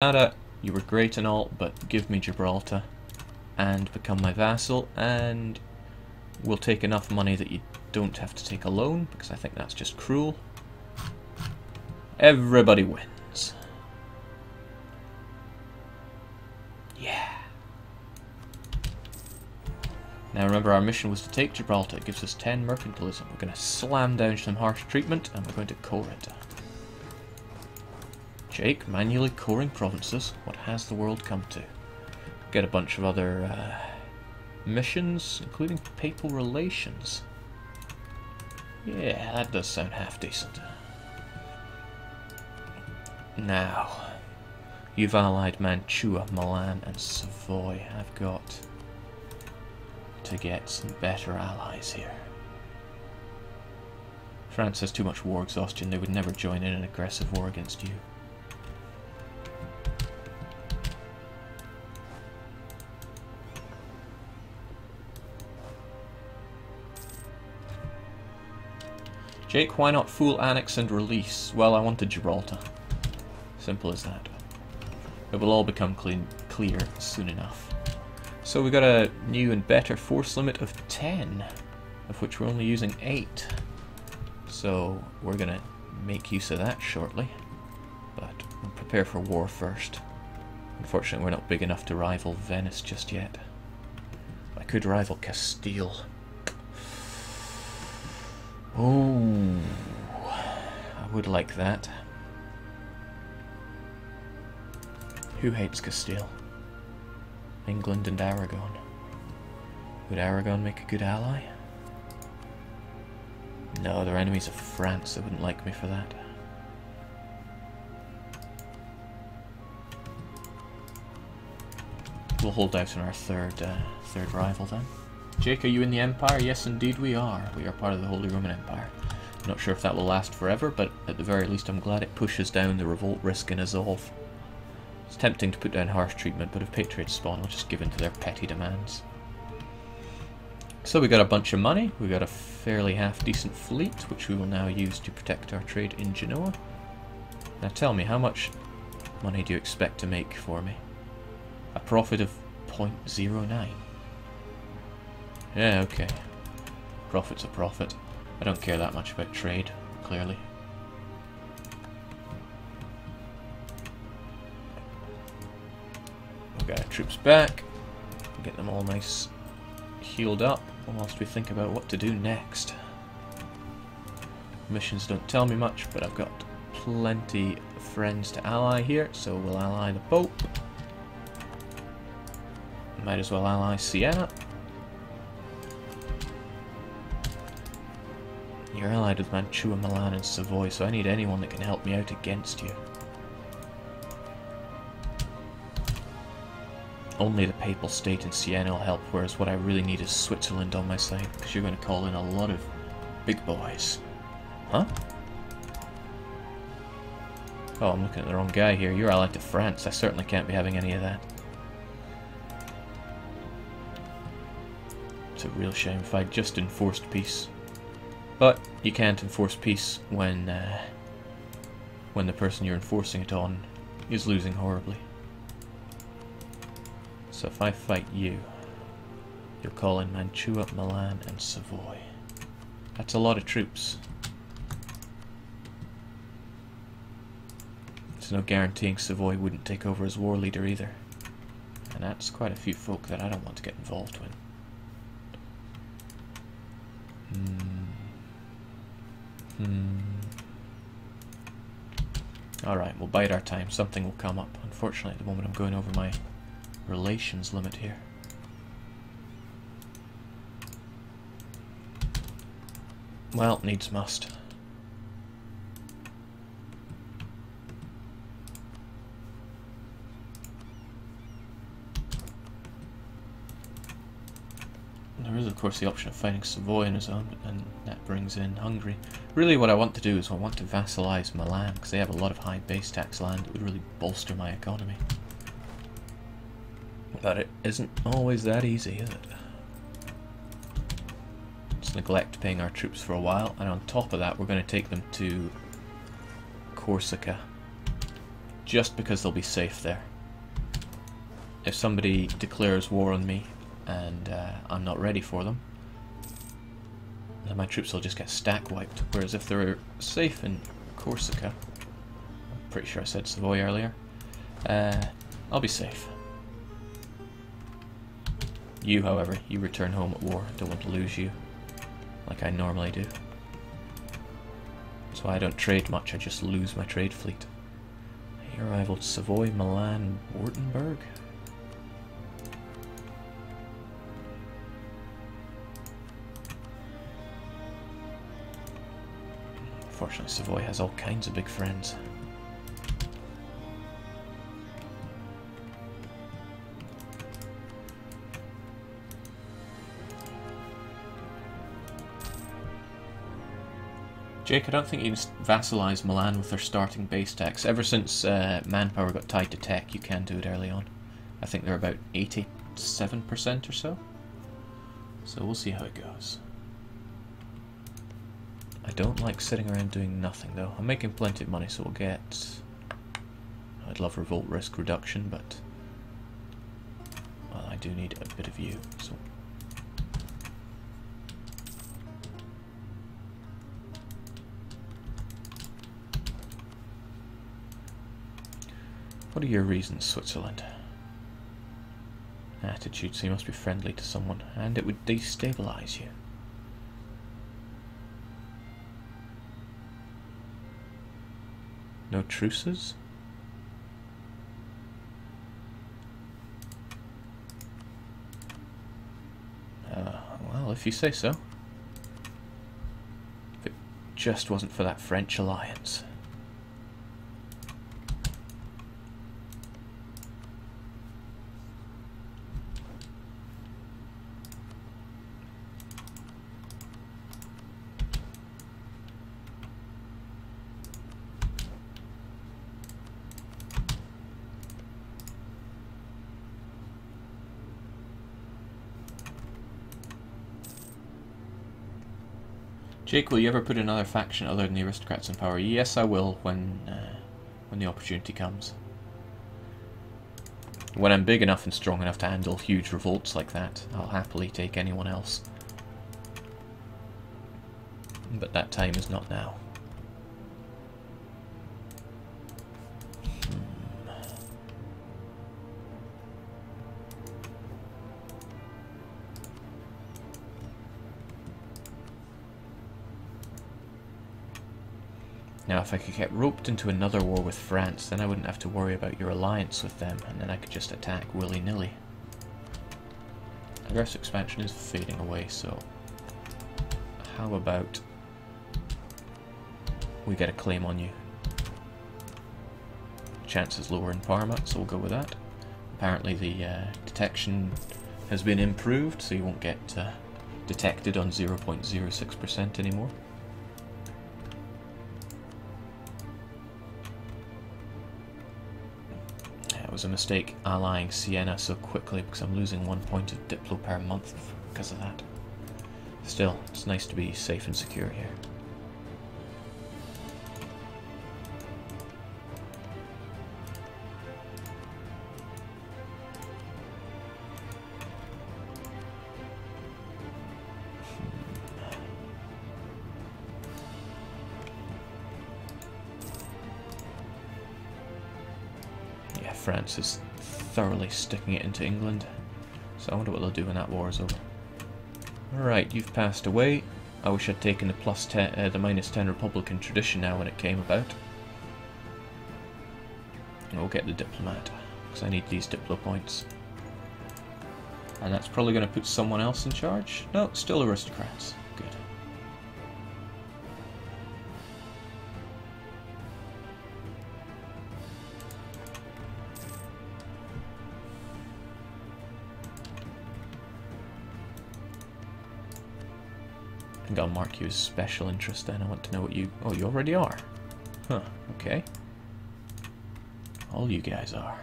Granada, you were great and all, but give me Gibraltar and become my vassal, and we'll take enough money that you don't have to take a loan, because I think that's just cruel. Everybody wins. Yeah. Now remember, our mission was to take Gibraltar. It gives us 10 mercantilism. We're going to slam down some harsh treatment, and we're going to core it. Jake, manually coring provinces. What has the world come to? Get a bunch of other missions, including papal relations. Yeah, that does sound half decent. Now, you've allied Mantua, Milan, and Savoy. I've got to get some better allies here. France has too much war exhaustion. They would never join in an aggressive war against you. Jake, why not full annex and release? Well, I wanted Gibraltar. Simple as that. It will all become clear soon enough. So we got a new and better force limit of 10, of which we're only using 8. So we're going to make use of that shortly. But we'll prepare for war first. Unfortunately, we're not big enough to rival Venice just yet. I could rival Castile. Oh, I would like that. Who hates Castile? England and Aragon. Would Aragon make a good ally? No, they're enemies of France. They wouldn't like me for that. We'll hold out on our third rival then. Jake, are you in the Empire? Yes, indeed we are. We are part of the Holy Roman Empire. I'm not sure if that will last forever, but at the very least I'm glad it pushes down the revolt risk in Azov. It's tempting to put down harsh treatment, but if Patriots spawn, I'll just give in to their petty demands. So we got a bunch of money. We got a fairly half-decent fleet, which we will now use to protect our trade in Genoa. Now tell me, how much money do you expect to make for me? A profit of 0.09. Yeah, okay. Profit's a profit. I don't care that much about trade, clearly. We'll get our troops back. Get them all nice healed up whilst we think about what to do next. Missions don't tell me much, but I've got plenty of friends to ally here, so we'll ally the Pope. Might as well ally Siena. You're allied with Mantua, Milan, and Savoy, so I need anyone that can help me out against you. Only the Papal State in Siena will help, whereas what I really need is Switzerland on my side, because you're going to call in a lot of big boys. Huh? Oh, I'm looking at the wrong guy here. You're allied to France. I certainly can't be having any of that. It's a real shame if I just enforced peace. But you can't enforce peace when the person you're enforcing it on is losing horribly. So if I fight you, you'll call in Mantua, Milan, and Savoy. That's a lot of troops. There's no guaranteeing Savoy wouldn't take over as war leader either. And that's quite a few folk that I don't want to get involved with. Alright, we'll bide our time. Something will come up. Unfortunately, at the moment I'm going over my relations limit here. Well, needs must. There is, of course, the option of fighting Savoy on his own, and that brings in Hungary. Really, what I want to do is I want to vassalize Milan, because they have a lot of high base tax land that would really bolster my economy. But it isn't always that easy, is it? Let's neglect paying our troops for a while, and on top of that, we're going to take them to Corsica just because they'll be safe there. If somebody declares war on me and I'm not ready for them, then my troops will just get stack wiped. Whereas if they're safe in Corsica, I'm pretty sure I said Savoy earlier, I'll be safe. You, however, you return home at war. Don't want to lose you, like I normally do. So I don't trade much, I just lose my trade fleet. He arrived Savoy, Milan, Württemberg. Fortunately, Savoy has all kinds of big friends. Jake, I don't think you can vassalize Milan with their starting base tax. Ever since manpower got tied to tech, you can do it early on. I think they're about 87% or so. So we'll see how it goes. I don't like sitting around doing nothing though. I'm making plenty of money, so we'll get... I'd love revolt risk reduction, but... well, I do need a bit of you, so... What are your reasons, Switzerland? Attitude, so you must be friendly to someone, and it would destabilize you. No truces? Well, if you say so. If it just wasn't for that French alliance. Jake, will you ever put another faction other than the aristocrats in power? Yes, I will when the opportunity comes. When I'm big enough and strong enough to handle huge revolts like that, I'll happily take anyone else. But that time is not now. Now, if I could get roped into another war with France, then I wouldn't have to worry about your alliance with them, and then I could just attack willy-nilly. Aggressive expansion is fading away, so how about we get a claim on you? Chance is lower in Parma, so we'll go with that. Apparently the detection has been improved, so you won't get detected on 0.06% anymore. It was a mistake allying Siena so quickly because I'm losing 1 point of Diplo per month because of that. Still, it's nice to be safe and secure here. France is thoroughly sticking it into England, so I wonder what they'll do when that war is over. Alright, you've passed away. I wish I'd taken the -10 Republican tradition now when it came about. And we'll get the diplomat, because I need these diplo points. And that's probably going to put someone else in charge? No, still aristocrats. Good. I think I'll mark you as special interest then. I want to know what you... Oh, you already are. Huh, okay. All you guys are.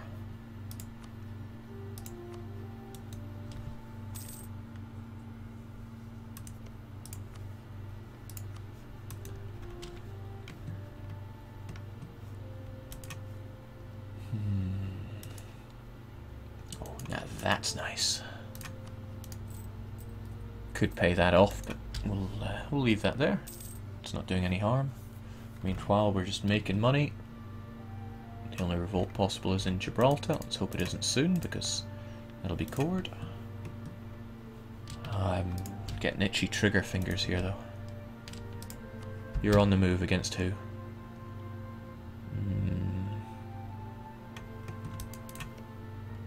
that's nice. Could pay that off, but we'll leave that there. It's not doing any harm. Meanwhile, we're just making money. The only revolt possible is in Gibraltar. Let's hope it isn't soon, because that'll be cored. I'm getting itchy trigger fingers here, though. You're on the move against who?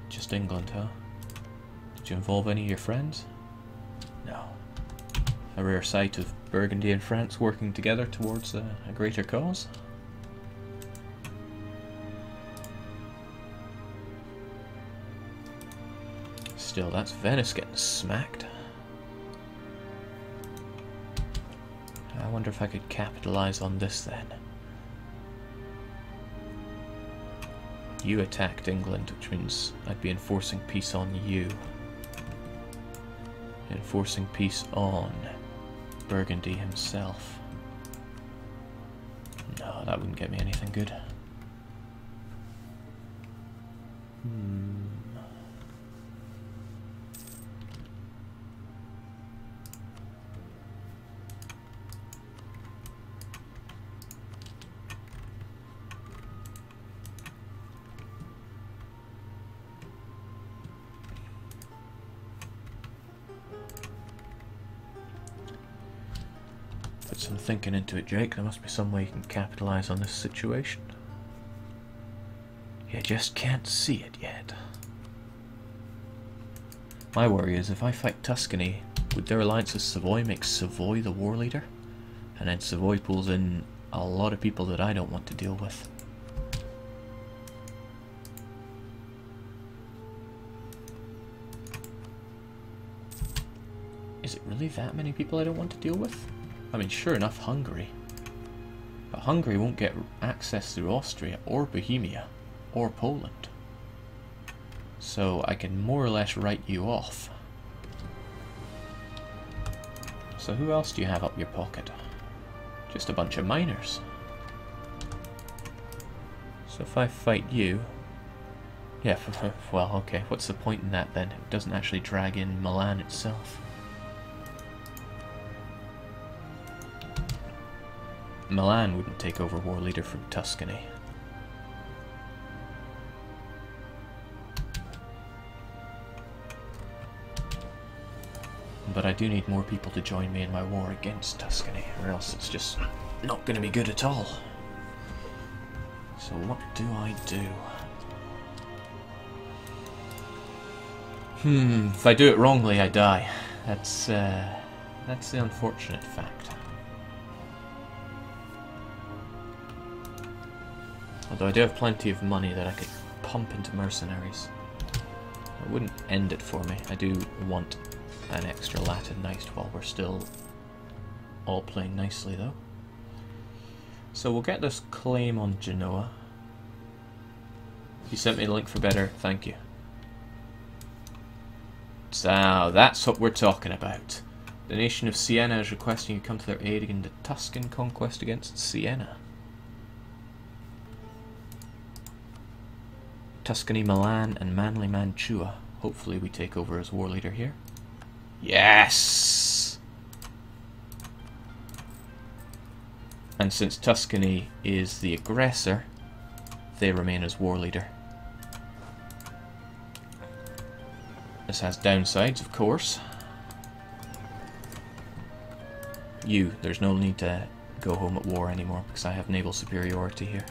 Just England, huh? Did you involve any of your friends? No. A rare sight of Burgundy and France working together towards a greater cause. Still, that's Venice getting smacked. I wonder if I could capitalize on this then. You attacked England, which means I'd be enforcing peace on you. Enforcing peace on Burgundy himself. No, that wouldn't get me anything good. Put some thinking into it, Jake. There must be some way you can capitalize on this situation. You just can't see it yet. My worry is if I fight Tuscany, would their alliance with Savoy make Savoy the war leader? And then Savoy pulls in a lot of people that I don't want to deal with. Is it really that many people I don't want to deal with? I mean, sure enough, Hungary. But Hungary won't get access through Austria, or Bohemia, or Poland. So I can more or less write you off. So who else do you have up your pocket? Just a bunch of miners. So if I fight you... Yeah, well, okay, what's the point in that then? It doesn't actually drag in Milan itself. Milan wouldn't take over war leader from Tuscany. But I do need more people to join me in my war against Tuscany, or else it's just not going to be good at all. So what do I do? If I do it wrongly, I die. That's the unfortunate fact. Although I do have plenty of money that I could pump into mercenaries. It wouldn't end it for me. I do want an extra Latin knight while we're still all playing nicely though. So we'll get this claim on Genoa. You sent me the link for better, thank you. So that's what we're talking about. The nation of Siena is requesting you come to their aid in the Tuscan conquest against Siena. Tuscany, Milan, and Manly Mantua. Hopefully we take over as war leader here. Yes! And since Tuscany is the aggressor, they remain as war leader. This has downsides, of course. There's no need to go home at war anymore because I have naval superiority here.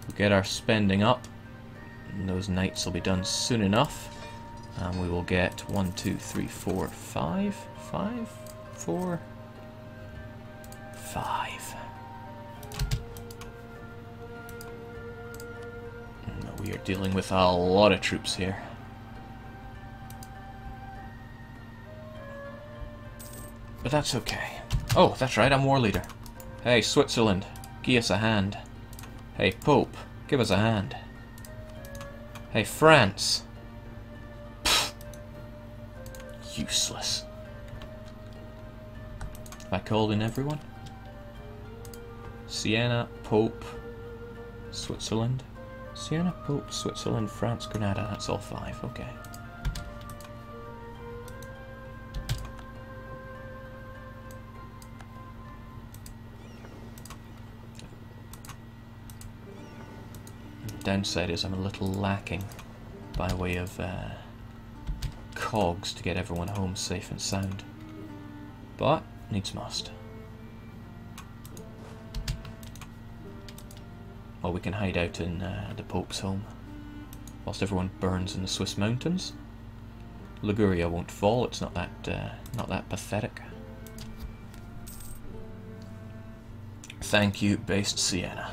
We'll get our spending up, and those knights will be done soon enough. And we will get 1, 2, 3, 4, 5, 5, 4, 5. And we are dealing with a lot of troops here. But that's okay. Oh, that's right, I'm war leader. Hey, Switzerland, give us a hand. Hey, Pope, give us a hand. Hey, France. Pfft. Useless. Have I called in everyone? Siena, Pope, Switzerland. Siena, Pope, Switzerland, France, Granada, that's all 5, okay. The downside is I'm a little lacking by way of cogs to get everyone home safe and sound. But, needs must. Well, we can hide out in the Pope's home, whilst everyone burns in the Swiss mountains. Liguria won't fall, it's not that pathetic. Thank you, based Siena.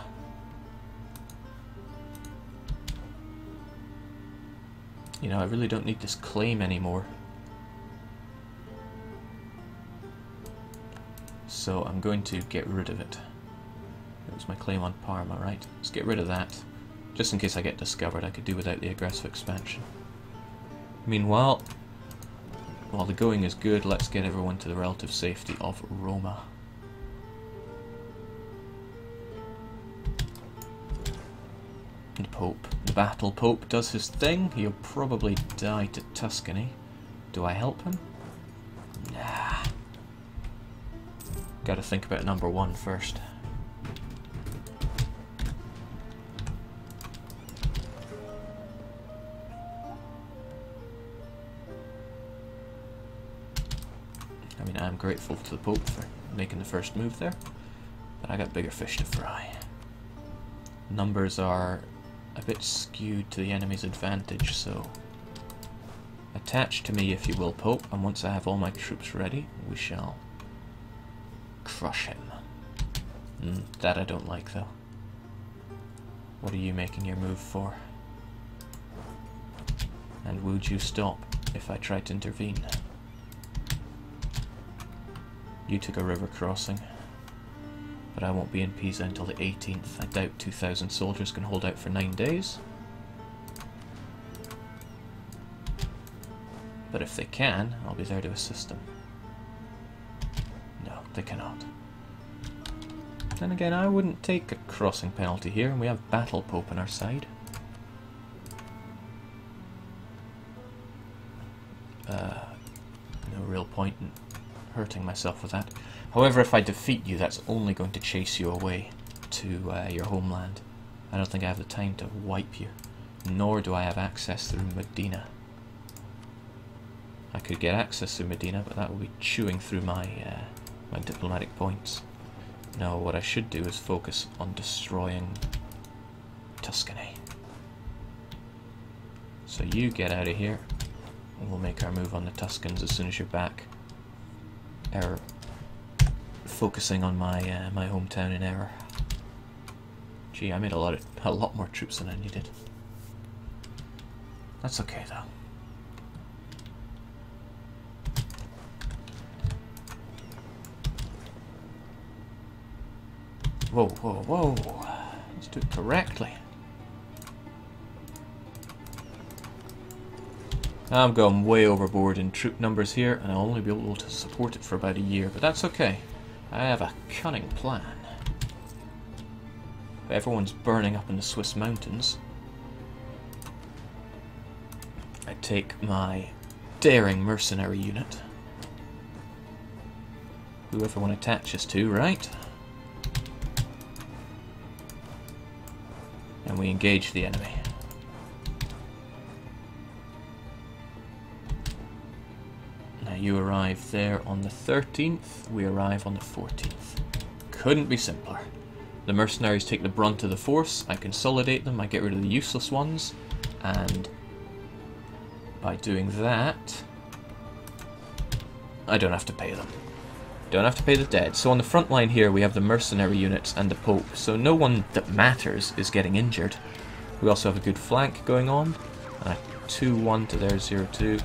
You know, I really don't need this claim anymore. So I'm going to get rid of it. It was my claim on Parma, right? Let's get rid of that. Just in case I get discovered, I could do without the aggressive expansion. Meanwhile, while the going is good, let's get everyone to the relative safety of Roma. The Pope. The Battle Pope does his thing. He'll probably die to Tuscany. Do I help him? Nah. Gotta think about number 1 first. I mean, I'm grateful to the Pope for making the first move there, but I got bigger fish to fry. Numbers are a bit skewed to the enemy's advantage, so attach to me if you will, Pope, and once I have all my troops ready, we shall crush him. That I don't like, though. What are you making your move for? And would you stop if I tried to intervene? You took a river crossing, but I won't be in Pisa until the 18th. I doubt 2,000 soldiers can hold out for 9 days. But if they can, I'll be there to assist them. No, they cannot. Then again, I wouldn't take a crossing penalty here, and we have Battle Pope on our side. No real point in hurting myself with that. However, if I defeat you, that's only going to chase you away to your homeland. I don't think I have the time to wipe you, nor do I have access through Medina. I could get access through Medina, but that will be chewing through my my diplomatic points. No, what I should do is focus on destroying Tuscany. So you get out of here, and we'll make our move on the Tuscans as soon as you're back. Error. Focusing on my my hometown in error. Gee, I made a lot more troops than I needed. That's okay though. Whoa, whoa, whoa! Let's do it correctly. I'm going way overboard in troop numbers here, and I'll only be able to support it for about a year, but that's okay. I have a cunning plan. If everyone's burning up in the Swiss mountains, I take my daring mercenary unit, who everyone attaches to, right? And we engage the enemy. Now you arrive there on the 13th, we arrive on the 14th. Couldn't be simpler. The mercenaries take the brunt of the force, I consolidate them, I get rid of the useless ones, and by doing that, I don't have to pay them. Don't have to pay the dead. So on the front line here we have the mercenary units and the Pope, so no one that matters is getting injured. We also have a good flank going on, and a 2-1 to their 0-2.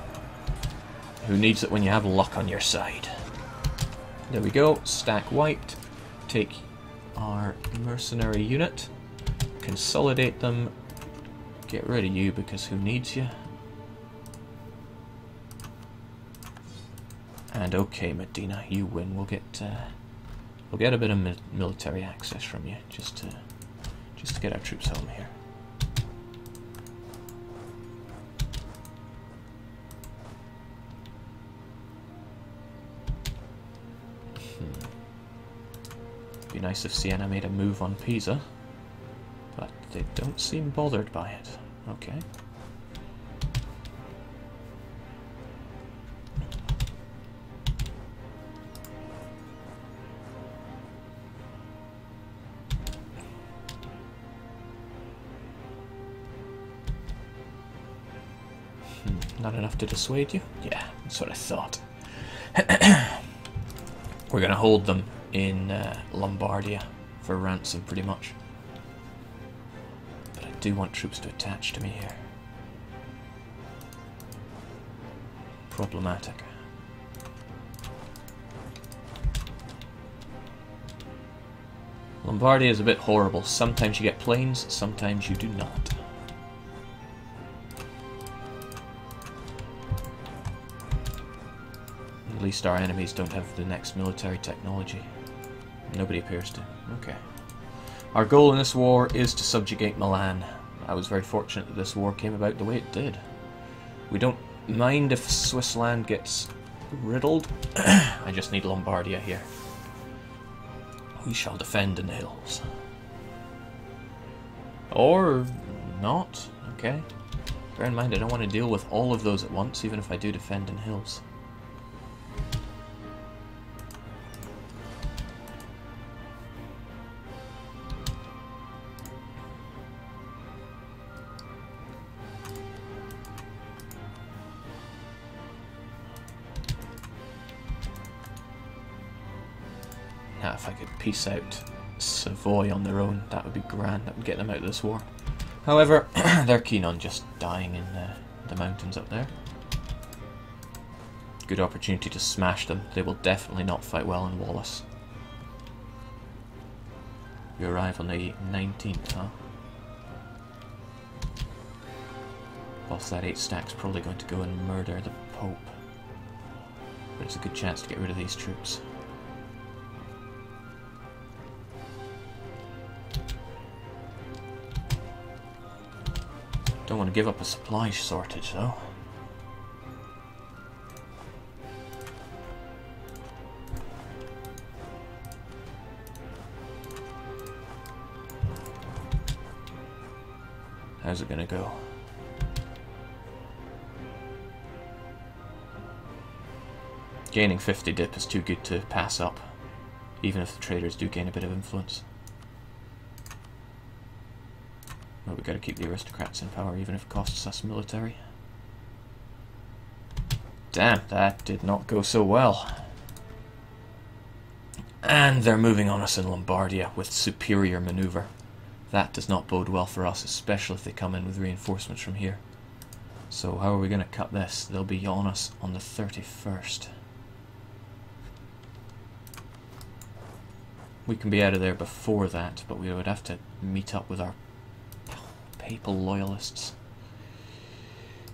Who needs it when you have luck on your side? There we go, stack wiped. Take our mercenary unit, consolidate them, get rid of you because who needs you? And okay, Medina, you win. We'll get a bit of military access from you, just to get our troops home here. Be nice if Siena made a move on Pisa, but they don't seem bothered by it. Okay. Not enough to dissuade you? Yeah, that's what I thought. We're going to hold them in Lombardia for ransom, pretty much. But I do want troops to attach to me here. Problematic. Lombardia is a bit horrible. Sometimes you get plains, sometimes you do not. At least our enemies don't have the next military technology. Nobody appears to. Okay. Our goal in this war is to subjugate Milan. I was very fortunate that this war came about the way it did. We don't mind if Swiss land gets riddled. I just need Lombardia here. We shall defend in the hills. Or not. Okay. Bear in mind, I don't want to deal with all of those at once, even if I do defend in hills. Now, if I could piece out Savoy on their own, that would be grand. That would get them out of this war. However, they're keen on just dying in the mountains up there. Good opportunity to smash them. They will definitely not fight well in Wallace. You arrive on the 19th, huh? Whilst that 8 stack's probably going to go and murder the Pope. But it's a good chance to get rid of these troops. Don't want to give up a supply shortage, though. How's it gonna go? Gaining 50 dip is too good to pass up, even if the traders do gain a bit of influence. But we've got to keep the aristocrats in power, even if it costs us military. Damn, that did not go so well. And they're moving on us in Lombardia with superior maneuver. That does not bode well for us, especially if they come in with reinforcements from here. So how are we going to cut this? They'll be on us on the 31st. We can be out of there before that, but we would have to meet up with our papal loyalists.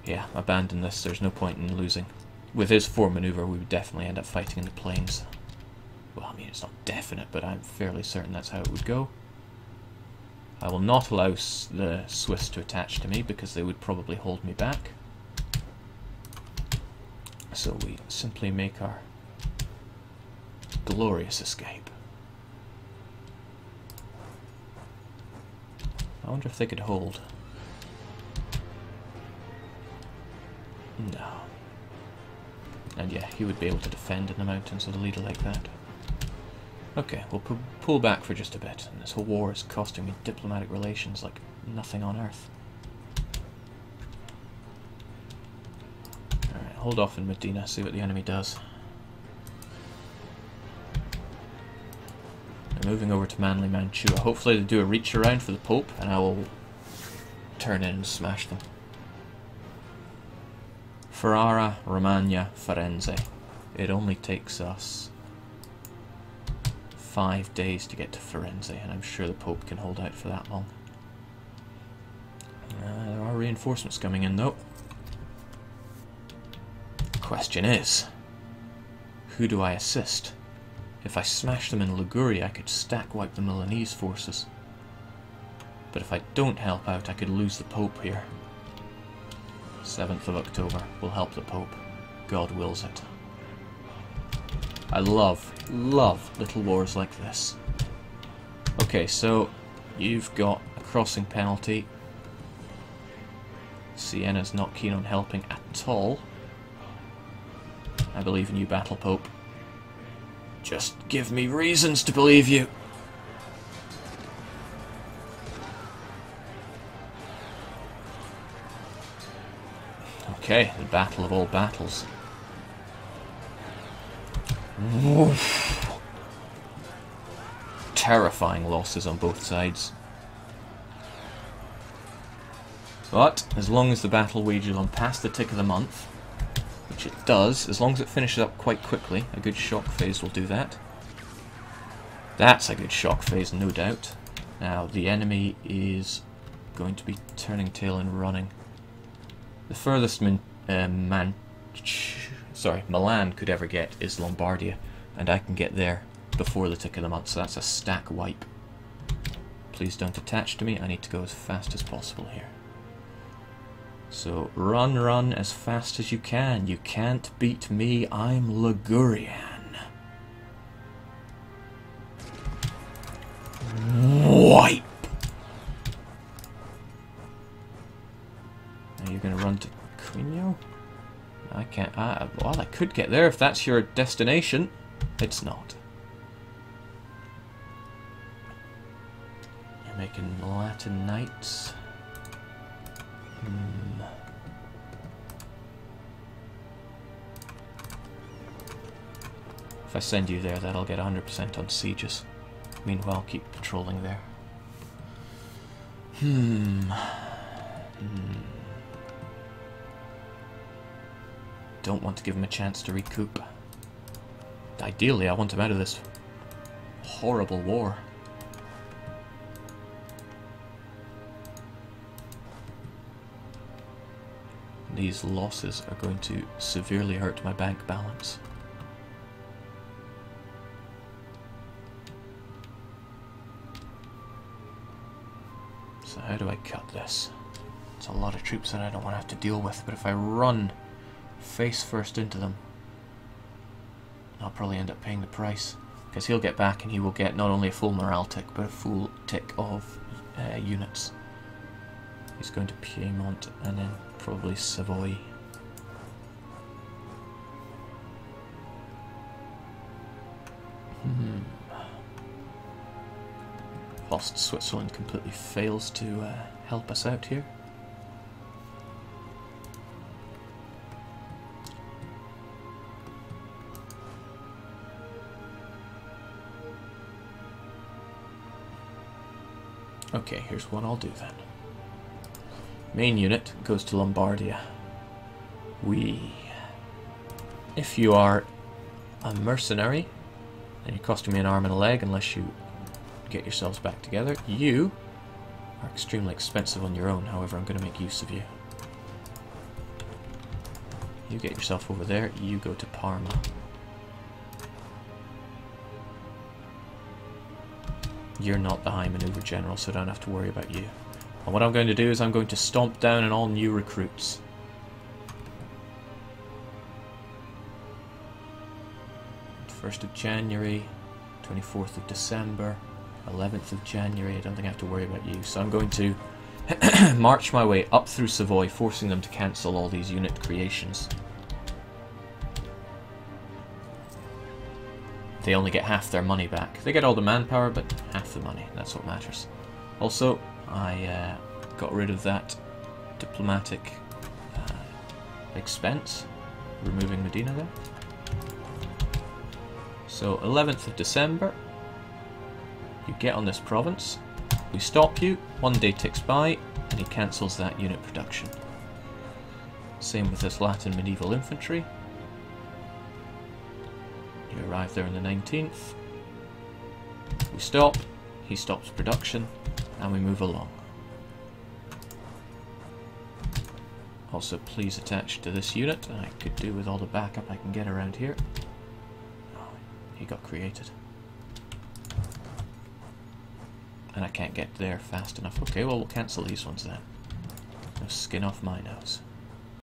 Yeah, abandon this. There's no point in losing. With his fore maneuver, we would definitely end up fighting in the plains. Well, I mean, it's not definite, but I'm fairly certain that's how it would go. I will not allow the Swiss to attach to me, because they would probably hold me back. So we simply make our glorious escape. I wonder if they could hold. No. And yeah, he would be able to defend in the mountains with a leader like that. Okay, we'll pull back for just a bit. And this whole war is costing me diplomatic relations like nothing on earth. Alright, hold off in Medina, see what the enemy does. Moving over to Manly Mantua. Hopefully they do a reach around for the Pope, and I will turn in and smash them. Ferrara, Romagna, Firenze. It only takes us 5 days to get to Firenze, and I'm sure the Pope can hold out for that long. There are reinforcements coming in, though. Question is, who do I assist? If I smash them in Liguria, I could stack wipe the Milanese forces. But if I don't help out, I could lose the Pope here. 7th of October will help the Pope. God wills it. I love little wars like this. Okay, so you've got a crossing penalty. Siena's not keen on helping at all. I believe in you, Battle Pope. Just give me reasons to believe you. Okay, the battle of all battles. Oof. Terrifying losses on both sides. But, as long as the battle wages on past the tick of the month, which it does, as long as it finishes up quite quickly, a good shock phase will do that. That's a good shock phase, no doubt. Now, the enemy is going to be turning tail and running. The furthest Milan could ever get is Lombardia, and I can get there before the tick of the month, so that's a stack wipe. Please don't attach to me, I need to go as fast as possible here. So run as fast as you can. You can't beat me, I'm Ligurian. Wipe! Are you going to run to Quino? I can't. Well, I could get there if that's your destination. It's not. You're making Latin Knights. If I send you there, that'll get 100% on sieges. Meanwhile, keep patrolling there. Don't want to give him a chance to recoup. Ideally, I want him out of this horrible war. These losses are going to severely hurt my bank balance. So how do I cut this? It's a lot of troops that I don't want to have to deal with, but if I run face first into them, I'll probably end up paying the price. Because he'll get back and he will get not only a full morale tick, but a full tick of units. He's going to Piedmont and then probably Savoy. Whilst Switzerland completely fails to help us out here. Okay, here's what I'll do then. Main unit goes to Lombardia. If you are a mercenary, and you're costing me an arm and a leg unless you get yourselves back together, you are extremely expensive on your own, however I'm going to make use of you. You get yourself over there, you go to Parma. You're not the high maneuver general, so I don't have to worry about you. And what I'm going to do is I'm going to stomp down on all new recruits. First of January, 24th of December, 11th of January, I don't think I have to worry about you. So I'm going to march my way up through Savoy, forcing them to cancel all these unit creations. They only get half their money back. They get all the manpower, but half the money. That's what matters. Also, I got rid of that diplomatic expense, removing Medina there. So, 11th of December, you get on this province, we stop you, 1 day ticks by, and he cancels that unit production. Same with this Latin medieval infantry. You arrive there on the 19th, we stop, he stops production, and we move along. Also, please attach to this unit, and I could do with all the backup I can get around here. Oh, he got created. And I can't get there fast enough. Okay, well, we'll cancel these ones then. No skin off my nose.